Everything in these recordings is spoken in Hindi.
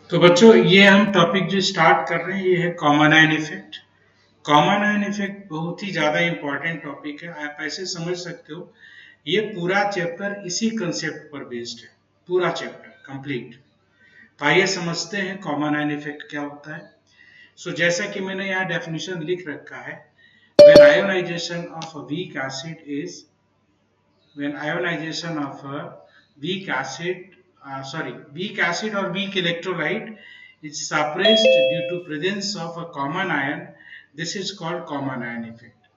तो बच्चों ये हम टॉपिक जो स्टार्ट कर रहे हैं ये है common ion effect. Common ion effect बहुत ही ज़्यादा इम्पोर्टेंट टॉपिक है, आप ऐसे समझ सकते हो। ये पूरा चैप्टर इसी कंसेप्ट पर बेस्ड है, पूरा चैप्टर कंप्लीट। तो आइए समझते हैं कॉमन आयन इफेक्ट क्या होता है। जैसा कि मैंने यहाँ डेफिनेशन लिख रखा है, when ionization of a weak acid is when ionization of a weak acid or weak electrolyte is suppressed due to presence of a common ion, this is called common ion effect।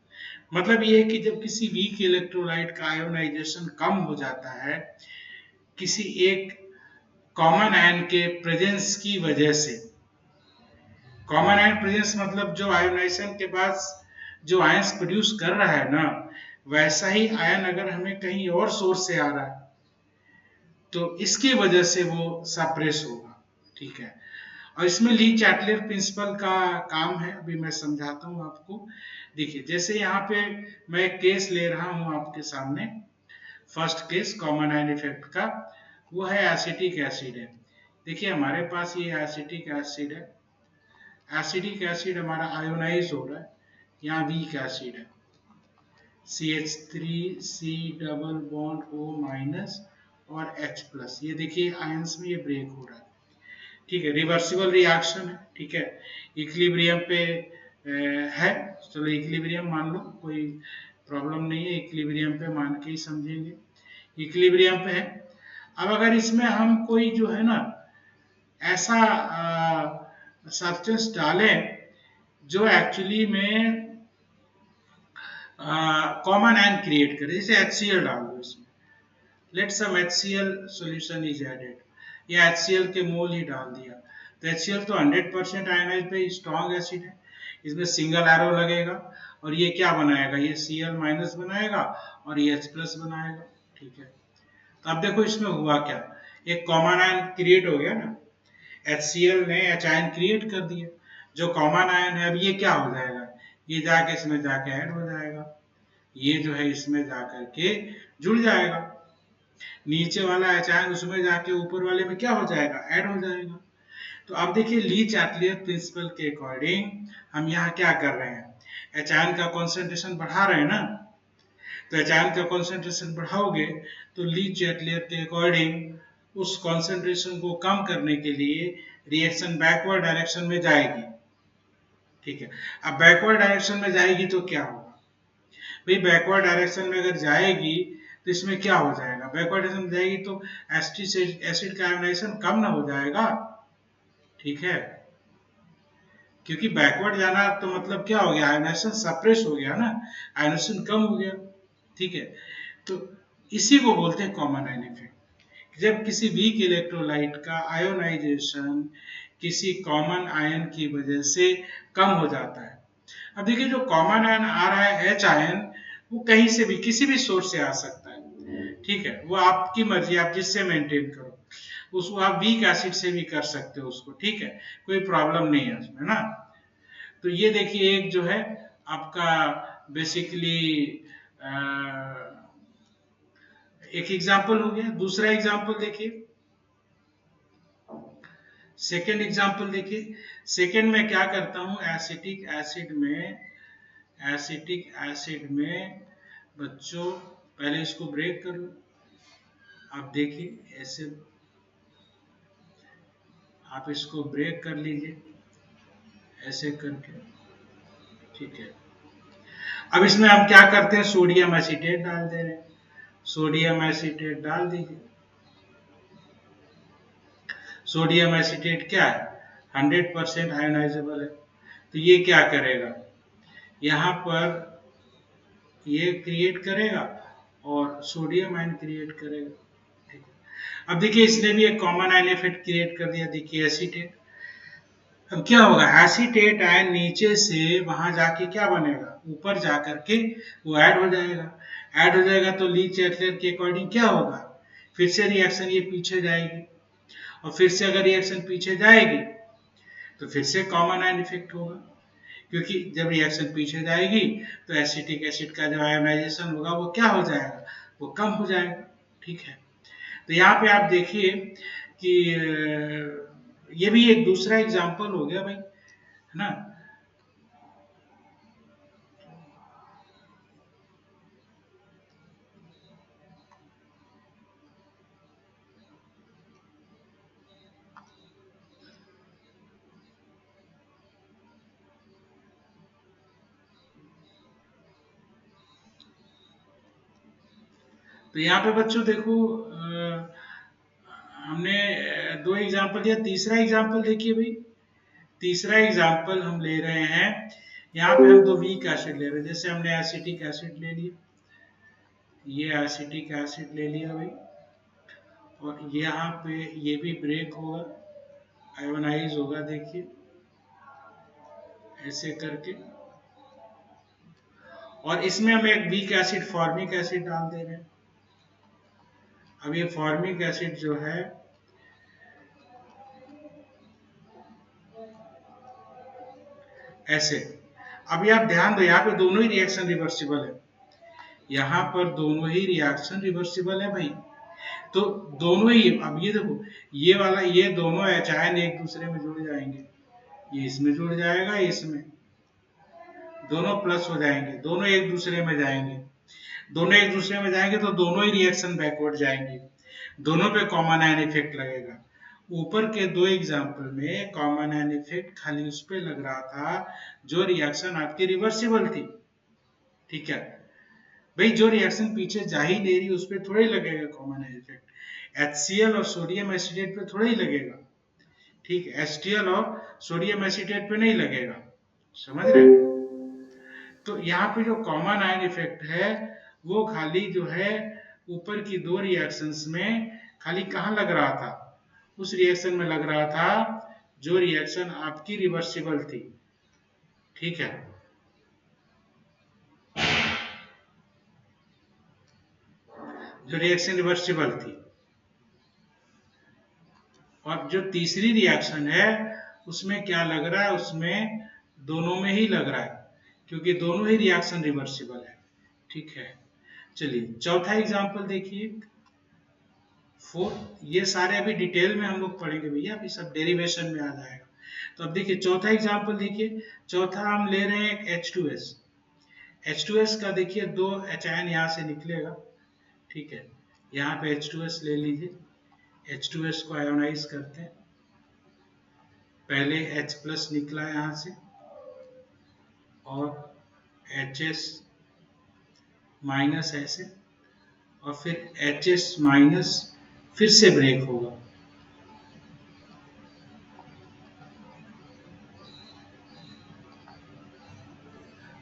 मतलब ये है कि जब किसी वीक इलेक्ट्रोलाइट का आयोनाइजेशन कम हो जाता है किसी एक कॉमन आयन के प्रेजेंस की वजह से। कॉमन आयन प्रेजेंस मतलब जो आयोनाइजेशन के बाद जो आयंस प्रोड्यूस कर रहा है ना, वैसा ही आयन अगर हमें कहीं और सोर्स से आ रहा है तो इसकी वजह से वो सप्रेस होगा। ठीक है, और इसमें ली चैटलर प्रिंसिपल का काम है, अभी मैं समझाता हूँ आपको। देखिए जैसे यहाँ पे मैं एक केस ले रहा हूँ आपके सामने। First case common ion effect का वो है एसिटिक एसिड है। देखिए हमारे पास ये एसिटिक एसिड है, एसिडिक एसिड हमारा आयोनाइज हो रहा है, यहाँ वीक एसिड है CH3 double bond O minus और H प्लस। ये देखिए आयंस में ये ब्रेक हो रहा है। ठीक है, रिवर्सिबल रिएक्शन है। ठीक है, इक्विलिब्रियम पे है, चलो इक्विलिब्रियम मान लो, कोई प्रॉब्लम नहीं है, इक्विलिब्रियम पे मान के ही समझेंगे। इक्विलिब्रियम पे है। अब अगर इसमें हम कोई जो है ना ऐसा सब्सटेंस डालें जो एक्चुअली में कॉमन आयन क्रिएट करे, जैसे HCl डाल दो इसमें, let some HCl solution is added या HCl के मोल ही डाल दिया, तो HCl तो 100% आयनाइज पे स्ट्रॉन्ग एसिड है, इसमें सिंगल एरो लगेगा और ये क्या बनाएगा, ये Cl माइनस बनाएगा और ये H प्लस बनाएगा। ठीक है, तो अब देखो इसमें हुआ क्या, एक कॉमन आयन क्रिएट हो गया ना, HCl ने H आयन क्रिएट कर दिया, जो कॉमन आयन है अब ये क्या हो जाएगा, ये जाके इसमें जाके ऐड हो जाएगा, ये जो है इसमें जाकर के जुड़ जाएगा, नीचे वाला एच आयन उसमें जाके ऊपर वाले में क्या हो जाएगा, ऐड हो जाएगा। तो अब देखिए ली चैटलियर प्रिंसिपल के अकॉर्डिंग हम यहाँ क्या कर रहे हैं, एच आयन का कॉन्सेंट्रेशन बढ़ा रहे हैं ना, तो एच आयन का कॉन्सेंट्रेशन बढ़ाओगे तो ली चैटलियर के अकॉर्डिंग उस कॉन्सेंट्रेशन को कम करने के लिए रिएक्शन बैकवर्ड डायरेक्शन में जाएगी। ठीक है, अब बैकवर्ड डायरेक्शन में जाएगी तो क्या होगा भाई, बैकवर्ड डायरेक्शन में अगर जाएगी तो इसमें क्या हो जाएगा, बैकवर्ड डायरेक्शन में जाएगी तो एसिड का आयोनाइजेशन कम ना हो जाएगा। ठीक है, क्योंकि बैकवर्ड जाना तो मतलब क्या हो गया, आयोनाइजेशन सप्रेस हो गया ना, आयोनाइजेशन कम हो गया। ठीक है, तो इसी को बोलते हैं कॉमन आयन इफेक्ट। जब किसी वीक इलेक्ट्रोलाइट का आयोनाइजेशन किसी कॉमन आयन की वजह से कम हो जाता है। अब देखिए जो कॉमन आयन आ रहा है एच आयन, वो कहीं से भी किसी भी सोर्स से आ सकता है। ठीक है, वो आपकी मर्जी, आप जिससे मेंटेन करो, उसको आप वीक एसिड से भी कर सकते हो उसको। ठीक है, कोई प्रॉब्लम नहीं है उसमें ना। तो ये देखिए एक जो है आपका बेसिकली एक एग्जाम्पल हो गया। दूसरा एग्जाम्पल देखिए, सेकेंड एग्जाम्पल देखिए। सेकेंड में क्या करता हूं, एसिटिक एसिड में बच्चों पहले इसको ब्रेक कर लो। आप देखिए ऐसे आप इसको ब्रेक कर लीजिए ऐसे करके। ठीक है, अब इसमें हम क्या करते हैं, सोडियम एसीटेट डाल दे रहे हैं, सोडियम एसीटेट डाल दीजिए। सोडियम एसीटेट क्या है, 100% आयोनाइजेबल है, तो ये क्या करेगा, यहाँ पर ये क्रिएट करेगा और सोडियम आयन क्रिएट करेगा। अब देखिए इसने भी एक कॉमन आयन इफेक्ट क्रिएट कर दिया, देखिए एसीटेट। अब क्या होगा, एसीटेट आयन नीचे से वहां जाके क्या बनेगा, ऊपर जाकर के वो ऐड हो जाएगा। ऐड हो जाएगा तो ली चैटलर के अकॉर्डिंग क्या होगा, फिर से रिएक्शन ये पीछे जाएगी, और फिर से अगर रिएक्शन पीछे जाएगी तो फिर से कॉमन आयन इफेक्ट होगा, क्योंकि जब रिएक्शन पीछे जाएगी तो एसिटिक एसिड का जो आयोनाइजेशन होगा वो क्या हो जाएगा, वो कम हो जाएगा। ठीक है, तो यहाँ पे आप देखिए कि ये भी एक दूसरा एग्जाम्पल हो गया भाई, है ना। तो यहाँ पे बच्चों देखो, हमने दो एग्जाम्पल दिया, तीसरा एग्जाम्पल देखिए भाई। तीसरा एग्जाम्पल हम ले रहे हैं, यहाँ पे हम दो वीक एसिड ले रहे हैं। जैसे हमने एसिटिक एसिड ले लिया, ये एसिटिक एसिड ले लिया भाई, और यहाँ पे ये भी ब्रेक होगा, आयोनाइज होगा, देखिए ऐसे करके। और इसमें हम एक वीक एसिड फॉर्मिक एसिड डाल दे रहे हैं। अब ये फॉर्मिक एसिड जो है, ऐसे। अभी आप ध्यान दो, यहाँ पे दोनों ही रिएक्शन रिवर्सिबल है, यहाँ पर दोनों ही रिएक्शन रिवर्सिबल है भाई। तो दोनों ही, अब ये देखो, ये वाला, ये दोनों एच आयन एक दूसरे में जुड़ जाएंगे, ये इसमें जुड़ जाएगा, ये इसमें, दोनों प्लस हो जाएंगे, दोनों एक दूसरे में जाएंगे। दोनों एक दूसरे में जाएंगे तो दोनों ही रिएक्शन बैकवर्ड जाएंगे, दोनों पे कॉमन आयन इफेक्ट लगेगा। ऊपर के दो एग्जाम्पल में कॉमन आयन इफेक्ट खाली उस पे लग रहा था जो रिएक्शन आपकी रिवर्सिबल थी, ठीक है भाई। जो रिएक्शन पीछे जा ही नहीं रही उस पर थोड़ा ही लगेगा कॉमन आयन इफेक्ट। HCl और सोडियम एसिटेट पे थोड़ा ही लगेगा, ठीक है। HCl और सोडियम एसिटेट पे नहीं लगेगा, समझ रहे हैं। तो यहाँ पे जो कॉमन आयन इफेक्ट है वो खाली जो है ऊपर की दो रिएक्शंस में खाली कहाँ लग रहा था, उस रिएक्शन में लग रहा था जो रिएक्शन आपकी रिवर्सिबल थी, ठीक है। जो रिएक्शन रिवर्सिबल थी, और जो तीसरी रिएक्शन है उसमें क्या लग रहा है, उसमें दोनों में ही लग रहा है, क्योंकि दोनों ही रिएक्शन रिवर्सिबल है, ठीक है। चलिए चौथा एग्जांपल देखिए, फोर्थ। ये सारे अभी डिटेल में हम लोग पढ़ेंगे भैया, अभी सब डेरिवेशन में आ जाएगा। तो अब देखिए चौथा एग्जांपल देखिए, चौथा हम ले रहे हैं H2S। H2S का देखिए दो एच आयन यहाँ से निकलेगा, ठीक है। यहाँ पे H2S ले लीजिए, H2S को आयोनाइज करते हैं। पहले H प्लस निकला यहाँ से, और HS माइनस ऐसे, और फिर HS माइनस फिर से ब्रेक होगा।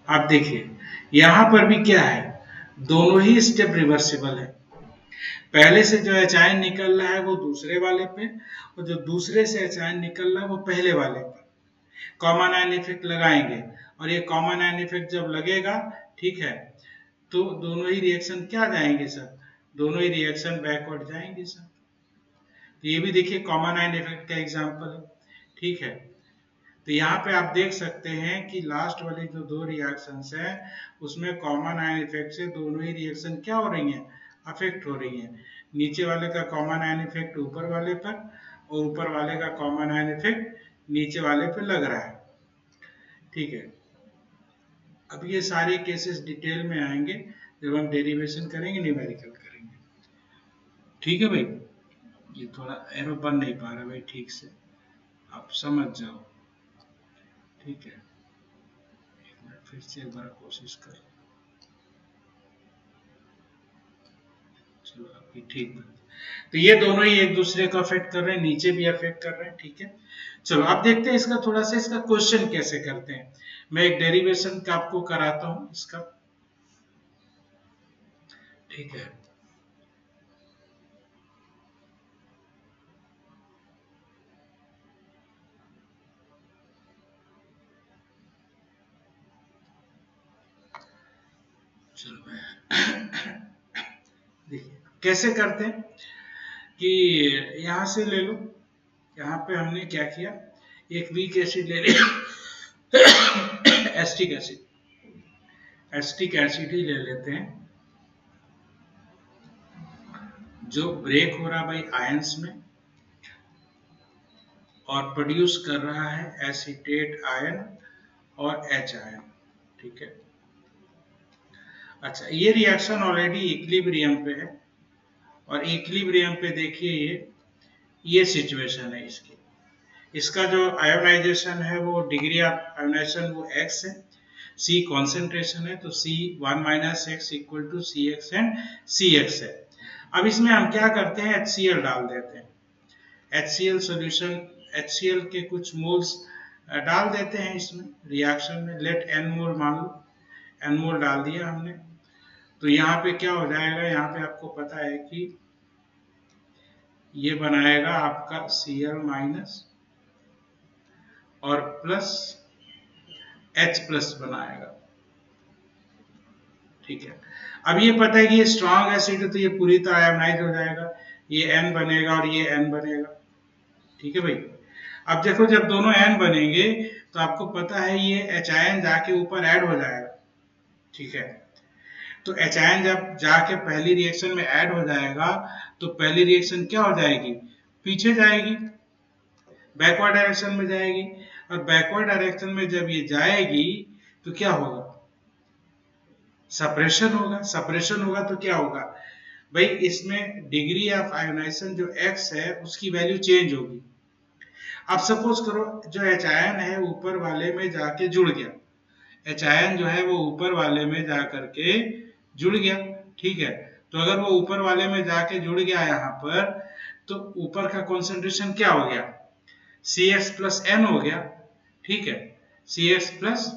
आप देखिए यहाँ पर भी क्या है, दोनों ही स्टेप रिवर्सिबल है। पहले से जो एचायन निकल रहा है वो दूसरे वाले पे, और जो दूसरे से एचायन निकल रहा है वो पहले वाले पे कॉमन आयन इफेक्ट लगाएंगे। और ये कॉमन आयन इफेक्ट जब लगेगा, ठीक है, तो दोनों ही रिएक्शन क्या जाएंगे सर, दोनों ही रिएक्शन बैकवर्ड जाएंगे सर। तो ये भी देखिए कॉमन आयन इफेक्ट का एग्जांपल है, ठीक है। तो यहाँ पे आप देख सकते हैं कि लास्ट वाली जो दो रिएक्शंस हैं उसमें कॉमन आयन इफेक्ट से दोनों ही रिएक्शन क्या हो रही हैं, अफेक्ट हो रही हैं। नीचे वाले का कॉमन आयन इफेक्ट ऊपर वाले पर, और ऊपर वाले का कॉमन आयन इफेक्ट नीचे वाले पे लग रहा है, ठीक है। अब ये सारे केसेस डिटेल में आएंगे जब हम डेरिवेशन करेंगे, न्यूमेरिकल करेंगे, ठीक है भाई। ये थोड़ा एरो बन नहीं पा रहा भाई ठीक से, आप समझ जाओ, ठीक है। एक मिनट फिर से एक बार कोशिश कर, चलो अभी ठीक है। तो ये दोनों ही एक दूसरे को अफेक्ट कर रहे हैं, नीचे भी अफेक्ट कर रहे हैं, ठीक है। चलो अब देखते हैं इसका थोड़ा सा, इसका क्वेश्चन कैसे करते हैं। मैं एक डेरिवेशन का आपको कराता हूं इसका, ठीक है। चलो मैं देखिए कैसे करते हैं कि यहां से ले लो, यहाँ पे हमने क्या किया, एक वीक एसिड ले लिया, एस्टिक एसिड, एस्टिक एसिड ही ले लेते हैं जो ब्रेक हो रहा भाई आयंस में, और प्रोड्यूस कर रहा है एसीटेट आयन और एच आयन। ठीक है। अच्छा, ये रिएक्शन ऑलरेडी इक्विलिब्रियम पे है और इक्विलिब्रियम पे देखिए ये सिचुएशन है इसकी। इसका जो आयोनाइजेशन है वो डिग्री ऑफ आयोनाइजेशन वो x है, C कॉन्सेंट्रेशन है तो C 1 minus x equal to C x and C x है। अब इसमें हम क्या करते हैं, HCl डाल देते हैं। HCl सॉल्यूशन, HCl के कुछ मोल्स डाल देते हैं इसमें रिएक्शन में। लेट n मोल मान लो, n मोल डाल दिया हमने। तो यहाँ पे क्या हो जाएगा, यहाँ पे आपको पता है कि ये बनाएगा आपका Cl माइनस और प्लस H प्लस बनाएगा। ठीक है। अब ये पता है कि ये स्ट्रॉन्ग एसिड है तो ये पूरी तरह आयोनाइज हो जाएगा, ये N बनेगा और ये N बनेगा। ठीक है भाई। अब देखो जब दोनों N बनेंगे तो आपको पता है ये H आयन जाके ऊपर ऐड हो जाएगा। ठीक है। तो H आयन जब जाके पहली रिएक्शन में ऐड हो जाएगा तो पहली रिएक्शन क्या हो जाएगी, पीछे जाएगी, बैकवर्ड डायरेक्शन में जाएगी। और बैकवर्ड डायरेक्शन में जब ये जाएगी तो क्या होगा, सप्रेशन होगा। सप्रेशन होगा तो क्या होगा भाई, इसमें डिग्री ऑफ आयोनाइजेशन जो x है उसकी वैल्यू चेंज होगी। अब सपोज करो जो H आयन है ऊपर वाले में जाके जुड़ गया, H आयन जो है वो ऊपर वाले में जा करके जुड़ गया। ठीक है। तो अगर वो ऊपर वाले में जाके जुड़ गया यहाँ पर तो ऊपर का कॉन्सेंट्रेशन क्या हो गया, CX प्लस N हो गया। ठीक है। CX प्लस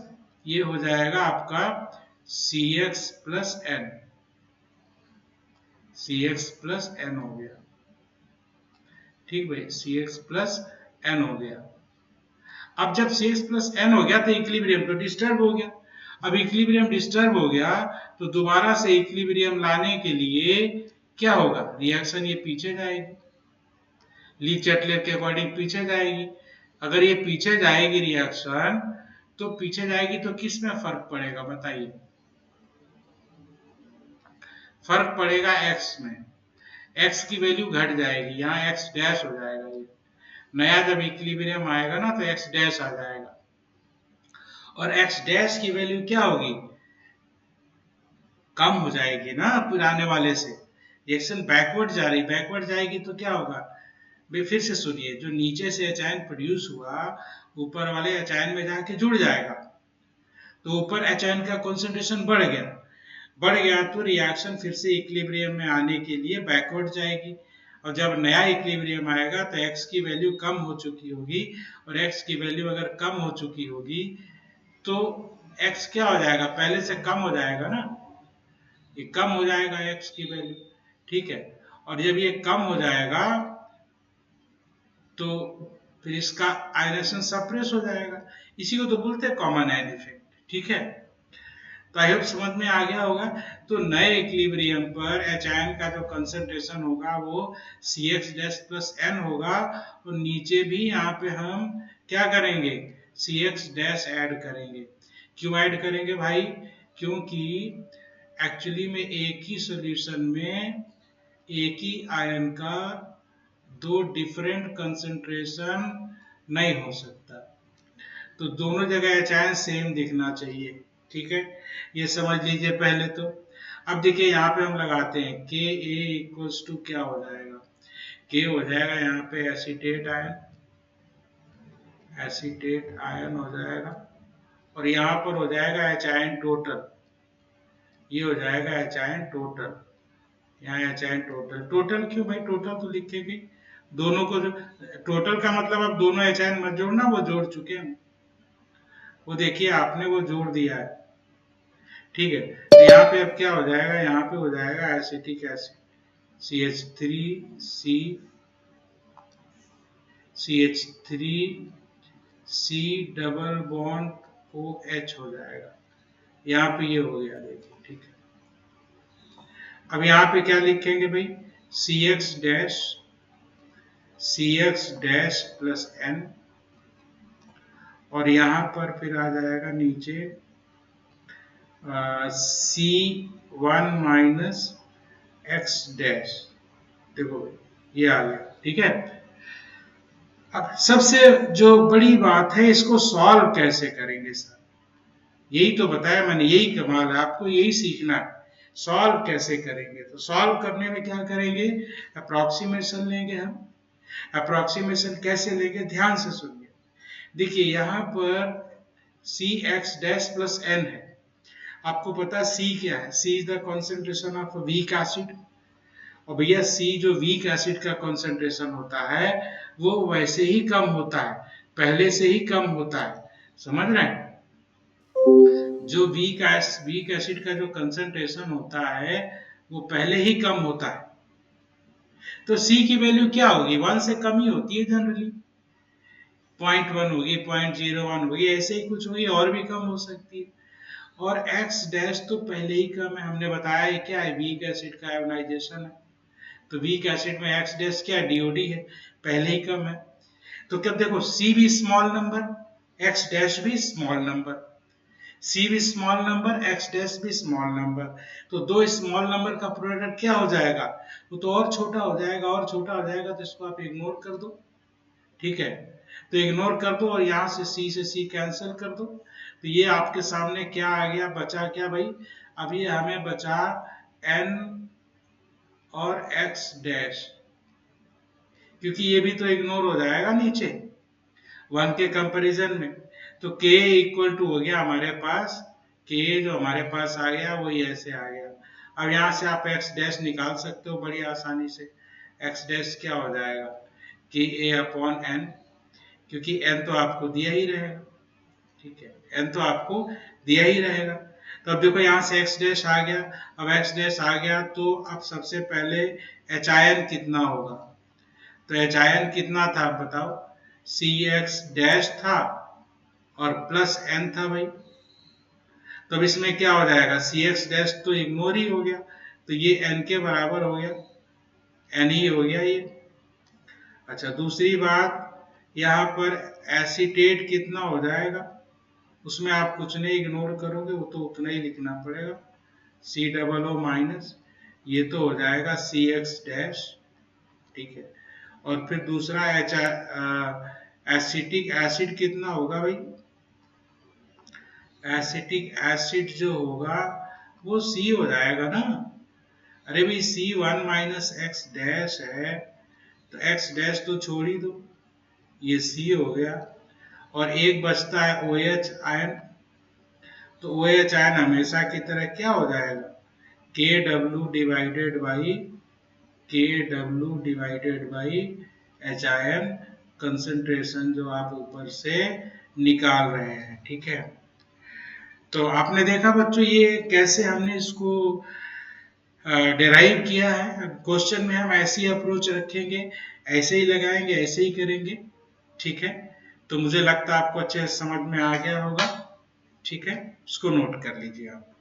ये हो जाएगा आपका CX plus N, CX plus N हो गया। ठीक भाई, CX प्लस N हो गया। अब जब CX प्लस N हो गया तो इक्विलिब्रियम तो डिस्टर्ब हो गया। अब इक्विलिब्रियम डिस्टर्ब हो गया तो दोबारा से इक्विलिब्रियम लाने के लिए क्या होगा, रिएक्शन ये पीछे जाएगी, ली चैटलेट के अकॉर्डिंग पीछे जाएगी। अगर ये पीछे जाएगी रिएक्शन तो पीछे जाएगी तो किस में फर्क पड़ेगा बताइए, फर्क पड़ेगा x में। x की वैल्यू घट जाएगी, यहाँ x डैश हो जाएगा। ये नया जब इक्विलिब्रियम आएगा ना तो x डैश आ जाएगा और x डैश की वैल्यू क्या होगी, कम हो जाएगी ना पुराने वाले से। रिएक्शन बैकवर्ड जा रही, बैकवर्ड जाएगी तो क्या होगा भाई, फिर से सुनिए, जो नीचे से H आयन प्रोड्यूस हुआ ऊपर वाले H आयन में जाके जुड़ जाएगा तो ऊपर H आयन का कॉन्सेंट्रेशन बढ़ गया, बढ़ गया तो रिएक्शन फिर से इक्विलिब्रियम में आने के लिए बैकवर्ड जाएगी। और जब नया इक्विलिब्रियम आएगा तो x की वैल्यू कम हो चुकी होगी और x की वैल्यू अगर कम हो चुकी होगी तो x क्या हो जाएगा, पहले से कम हो जाएगा ना, ये कम हो जाएगा x की वैल्यू। ठीक है। और जब ये कम हो जाएगा तो फिर इसका आयनेशन सप्रेस हो जाएगा, इसी को तो बोलते हैं कॉमन आयन इफेक्ट। ठीक है। तो आई होप समझ में आ गया होगा। तो नए इक्विलिब्रियम पर H आयन का जो कंसंट्रेशन होगा वो CX डैश प्लस N होगा और नीचे भी यहाँ पे हम क्या करेंगे, CX डैश ऐड करेंगे। क्यों ऐड करेंगे भाई, क्योंकि एक्चुअली में एक ही सॉल्यूशन में एक ही आयन का दो डिफरेंट कंसंट्रेशन नहीं हो सकता, तो दोनों जगह H आयन सेम दिखना चाहिए। ठीक है, ये समझ लीजिए पहले तो। अब देखिए यहाँ पे हम लगाते हैं Ka इक्वल्स टू क्या हो जाएगा, K हो जाएगा यहाँ पे एसीटेट आयन, एसीटेट आयन हो जाएगा और यहाँ पर हो जाएगा H आयन टोटल, ये हो जाएगा H आयन टोटल, यहाँ H आयन टोटल। टोटल क्यों भाई, टोटल तो लिखेगी दोनों को, जो टोटल का मतलब अब दोनों H आयन मत जोड़ना, वो जोड़ चुके हैं, वो देखिए आपने वो जोड़ दिया है। ठीक है। तो यहाँ पे अब क्या हो जाएगा, यहाँ पे हो जाएगा acetic acid CH3C, CH3C double bond OH हो जाएगा। यहाँ पे ये हो गया देखिए। ठीक है। अब यहाँ पे क्या लिखेंगे भाई, CX डैश प्लस N और यहाँ पर फिर आ जाएगा नीचे C1 माइनस X डैश, देखो ये आ गया। ठीक है। अब सबसे जो बड़ी बात है, इसको सॉल्व कैसे करेंगे सर? यही तो बताया मैंने, यही कमाल है, आपको यही सीखना है। सॉल्व कैसे करेंगे? तो सॉल्व करने में क्या करेंगे, अप्रोक्सीमेशन लेंगे हम। अप्रोक्सीमेशन कैसे लेंगे, ध्यान से सुनिए। देखिए यहाँ पर C X dash plus N है। आपको पता है सी क्या है? C is the concentration of weak acid. और भैया सी जो वीक एसिड का कॉन्सेंट्रेशन होता है वो वैसे ही कम होता है, पहले से ही कम होता है। समझ रहे हैं? जो वीक एसिड का जो कंसंट्रेशन होता है वो पहले ही कम होता है। तो सी की वैल्यू क्या होगी, 1 से कम ही होती है जनरली। 0.1 होगी, 0.01 होगी, ऐसे ही कुछ होगी, और भी कम हो सकती है। और एक्स डैश तो पहले ही कम है, हमने बताया ये क्या है, वीक एसिड का आयोनाइजेशन है। तो वीक एसिड में एक्स डैश क्या है, डीओडी है, पहले ही कम है। तो क्या देखो, सी भी स्मॉल नंबर, एक्स डैश भी स्मॉल नंबर, सी भी स्मॉल नंबर, एक्स डैश भी स्मॉल नंबर। तो दो स्मॉल नंबर का प्रोडक्ट क्या हो जाएगा, वो तो और छोटा हो जाएगा, और छोटा हो जाएगा, तो इसको आप इग्नोर कर दो। ठीक है, तो इग्नोर कर दो और यहाँ से सी कैंसिल कर दो। तो ये आपके सामने क्या आ गया, बचा क्या भाई, अब ये हमें बचा एन और एक्स डैश, क्योंकि ये भी तो इग्नोर हो जाएगा नीचे 1 के कंपैरिजन में। तो k इक्वल टू हो गया हमारे पास, k जो हमारे पास आ गया वो ऐसे आ गया। अब यहाँ से आप x डैश निकाल सकते हो बड़ी आसानी से। x डैश क्या हो जाएगा, कि a अपॉन n, क्योंकि n तो आपको दिया ही रहेगा। ठीक है, n तो आपको दिया ही रहेगा। तो अब देखो यहाँ से x डैश आ गया। अब x डैश आ गया तो अब सबसे पहले एच आई एन कितना होगा, तो एच आई एन कितना था आप बताओ, सी एक्स डैश था और प्लस एन था भाई। तो अब इसमें क्या हो जाएगा, सी एक्स डैश तो इग्नोर ही हो गया, तो ये एन के बराबर हो गया, एन ही हो गया ये। अच्छा दूसरी बात, यहाँ पर एसीटेट कितना हो जाएगा, उसमें आप कुछ नहीं इग्नोर करोगे, वो तो उतना ही लिखना पड़ेगा, सी डबल ओ माइनस, ये तो हो जाएगा सी एक्स डैश। ठीक है, और फिर दूसरा एसिटिक एसिड कितना होगा भाई, एसिटिक एसिड जो होगा वो सी हो जाएगा ना। अरे भाई सी 1 माइनस एक्स डैश है, तो एक्स डैश तो छोड़ ही दो, ये सी हो गया। और एक बचता है ओ एच आयन, तो ओ एच आयन हमेशा की तरह क्या हो जाएगा, K W divided by, K W divided by H I N, concentration जो आप ऊपर से निकाल रहे हैं। ठीक है, तो आपने देखा बच्चों ये कैसे हमने इसको डिराइव किया है। क्वेश्चन में हम ऐसी अप्रोच रखेंगे, ऐसे ही लगाएंगे, ऐसे ही करेंगे। ठीक है, तो मुझे लगता है आपको अच्छे से समझ में आ गया होगा। ठीक है, इसको नोट कर लीजिए आप।